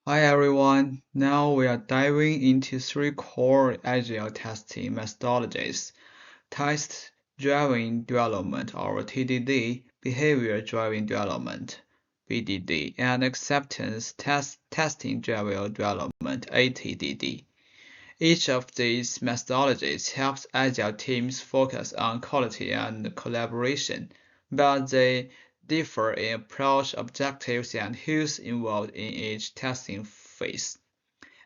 Hi everyone, now we are diving into three core agile testing methodologies: test-driven development or TDD, behavior-driven development (BDD), and acceptance testing-driven development (ATDD). Each of these methodologies helps agile teams focus on quality and collaboration, but they differ in approach, objectives, and who's involved in each testing phase.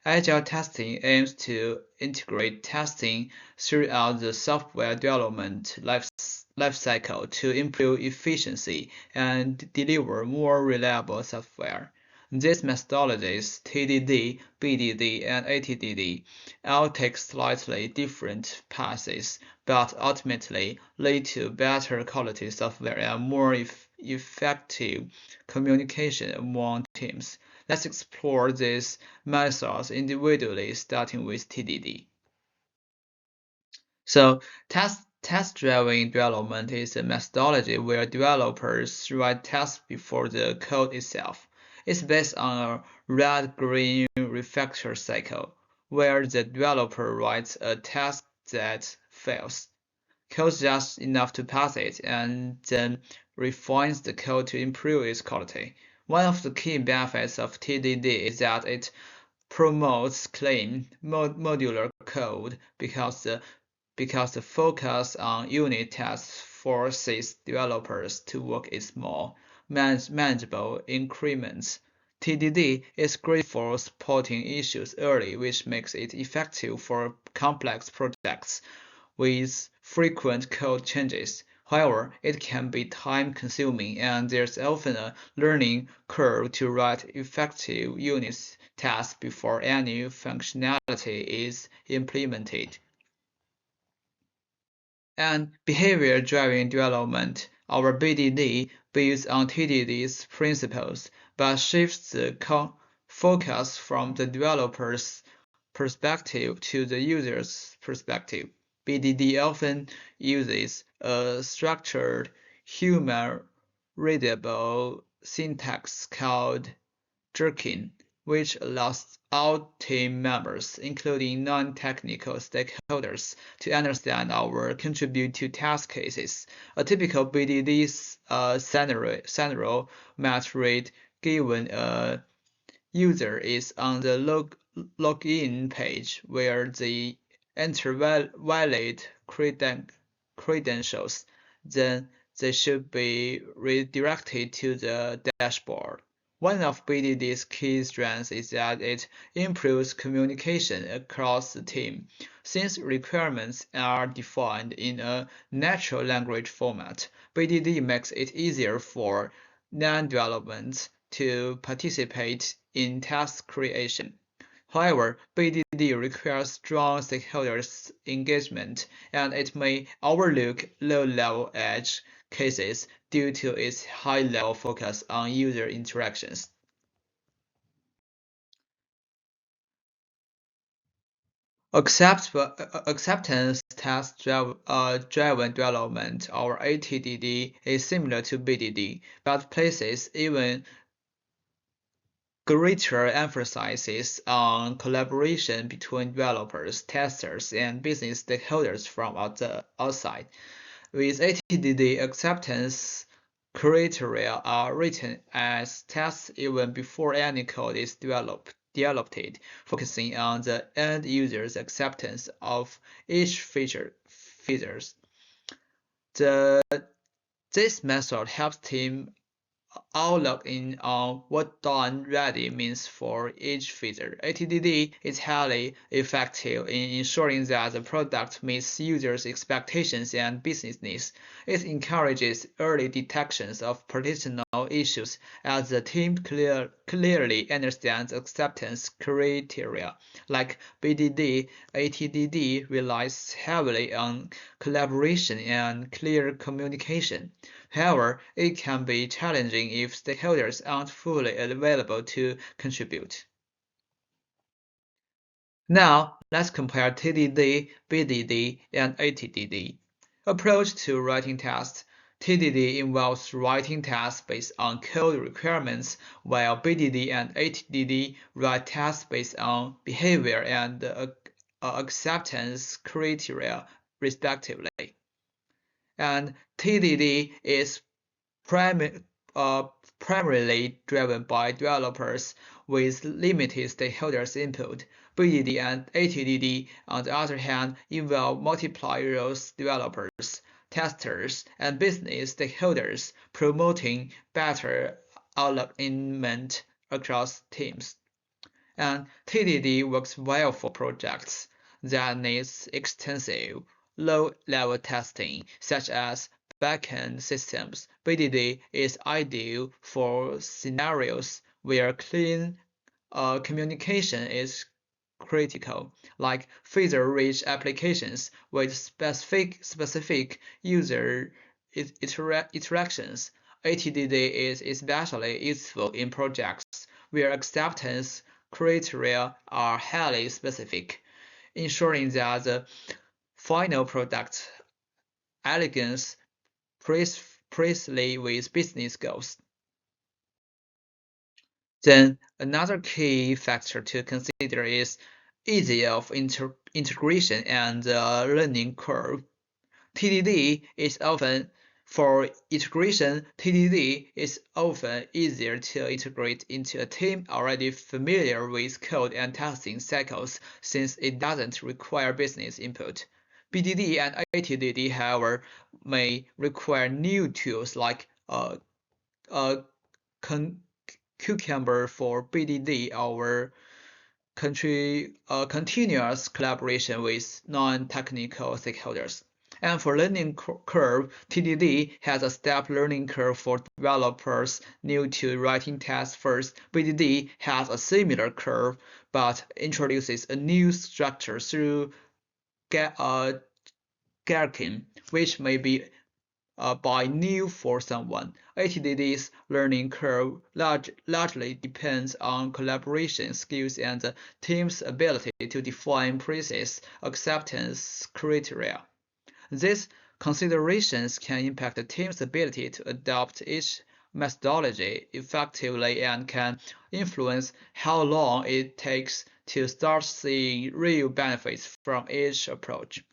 Agile testing aims to integrate testing throughout the software development lifecycle to improve efficiency and deliver more reliable software. These methodologies, TDD, BDD, and ATDD, all take slightly different paths, but ultimately lead to better quality software and more effective communication among teams. Let's explore these methods individually, starting with TDD. So, test-driven development is a methodology where developers write tests before the code itself. It's based on a red-green refactor cycle, where the developer writes a test that fails, codes just enough to pass it, and then refines the code to improve its quality. One of the key benefits of TDD is that it promotes clean, modular code because the focus on unit tests forces developers to work in small, manageable increments. TDD is great for spotting issues early, which makes it effective for complex projects with frequent code changes. However, it can be time-consuming, and there's often a learning curve to write effective unit tests before any functionality is implemented. And behavior-driven development, or BDD, builds on TDD's principles, but shifts the focus from the developer's perspective to the user's perspective. BDD often uses a structured, human-readable syntax called Gherkin, which allows all team members, including non-technical stakeholders, to understand or contribute to test cases. A typical BDD scenario might read: given a user is on the login page where they enter valid credentials, then they should be redirected to the dashboard. One of BDD's key strengths is that it improves communication across the team. Since requirements are defined in a natural language format, BDD makes it easier for non-developers to participate in task creation. However, BDD requires strong stakeholder engagement, and it may overlook low-level edge cases due to its high-level focus on user interactions. Acceptance test-driven development, or ATDD, is similar to BDD, but places even greater emphasis on collaboration between developers, testers, and business stakeholders from the outside. With ATDD, acceptance criteria are written as tests even before any code is developed, focusing on the end user's acceptance of each features. This method helps teams all log in on what done ready means for each feature. ATDD is highly effective in ensuring that the product meets users' expectations and business needs. It encourages early detections of potential issues as the team clearly understands acceptance criteria. Like BDD, ATDD relies heavily on collaboration and clear communication. However, it can be challenging if stakeholders aren't fully available to contribute. Now, let's compare TDD, BDD, and ATDD. Approach to writing tests. TDD involves writing tests based on code requirements, while BDD and ATDD write tests based on behavior and acceptance criteria, respectively. And TDD is primarily driven by developers with limited stakeholders input. BDD and ATDD, on the other hand, involve multiple roles developers, testers, and business stakeholders, promoting better alignment across teams. And TDD works well for projects that need extensive low-level testing, such as backend systems. BDD is ideal for scenarios where clean communication is critical, like feature-rich applications with specific user interactions. ATDD is especially useful in projects where acceptance criteria are highly specific, ensuring that the final product aligns precisely with business goals. Then another key factor to consider is ease of integration and learning curve. TDD is often For integration, TDD is often easier to integrate into a team already familiar with code and testing cycles since it doesn't require business input. BDD and ATDD, however, may require new tools like Cucumber for BDD or continuous collaboration with non-technical stakeholders. And for learning curve, TDD has a step learning curve for developers new to writing tests first. BDD has a similar curve but introduces a new structure through Gherkin, which may be by new for someone. ATDD's learning curve largely depends on collaboration skills and the team's ability to define precise acceptance criteria. These considerations can impact the team's ability to adopt each methodology effectively and can influence how long it takes to start seeing real benefits from each approach.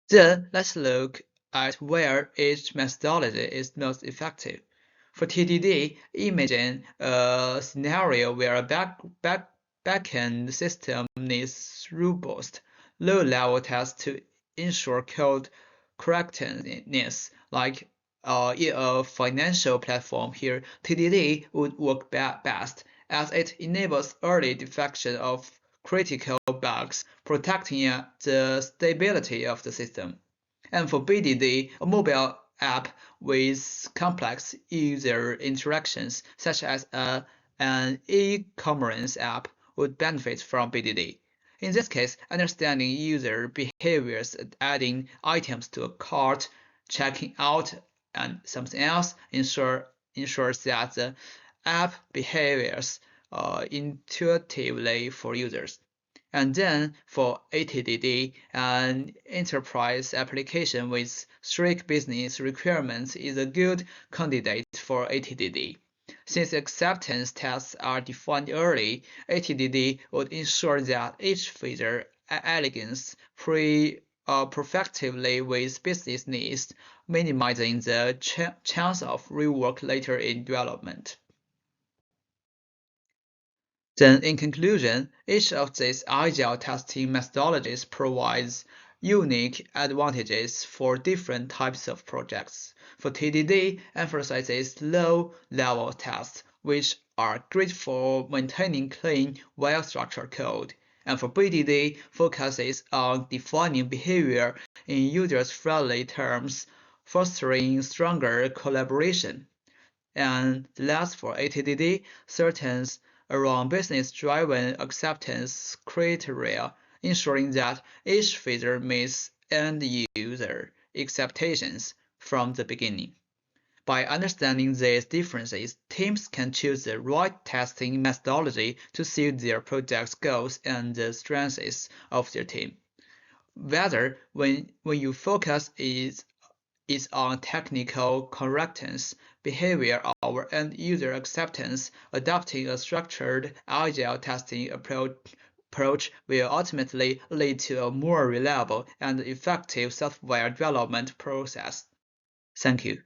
Then let's look at where each methodology is most effective. For TDD, imagine a scenario where a backend system needs robust, low-level tests to ensure code correctness, like in a financial platform here, TDD would work best as it enables early detection of critical bugs, protecting the stability of the system. And for BDD, a mobile app with complex user interactions, such as an e-commerce app, would benefit from BDD. In this case, understanding user behaviors, adding items to a cart, checking out, and something else ensures that the app behaves intuitively for users. And then for ATDD, an enterprise application with strict business requirements is a good candidate for ATDD. Since acceptance tests are defined early, ATDD would ensure that each feature aligns perfectly with business needs, minimizing the chance of rework later in development. Then, in conclusion, each of these agile testing methodologies provides unique advantages for different types of projects. For TDD, emphasizes low-level tests, which are great for maintaining clean, well-structured code. And for BDD, focuses on defining behavior in user-friendly terms, fostering stronger collaboration. And last, for ATDD, certains around business-driven acceptance criteria, ensuring that each feature meets end-user expectations from the beginning. By understanding these differences, teams can choose the right testing methodology to suit their project's goals and the strengths of their team. Whether when your focus is is on technical correctness, behavior, or end-user acceptance. Adopting a structured, agile testing approach will ultimately lead to a more reliable and effective software development process. Thank you.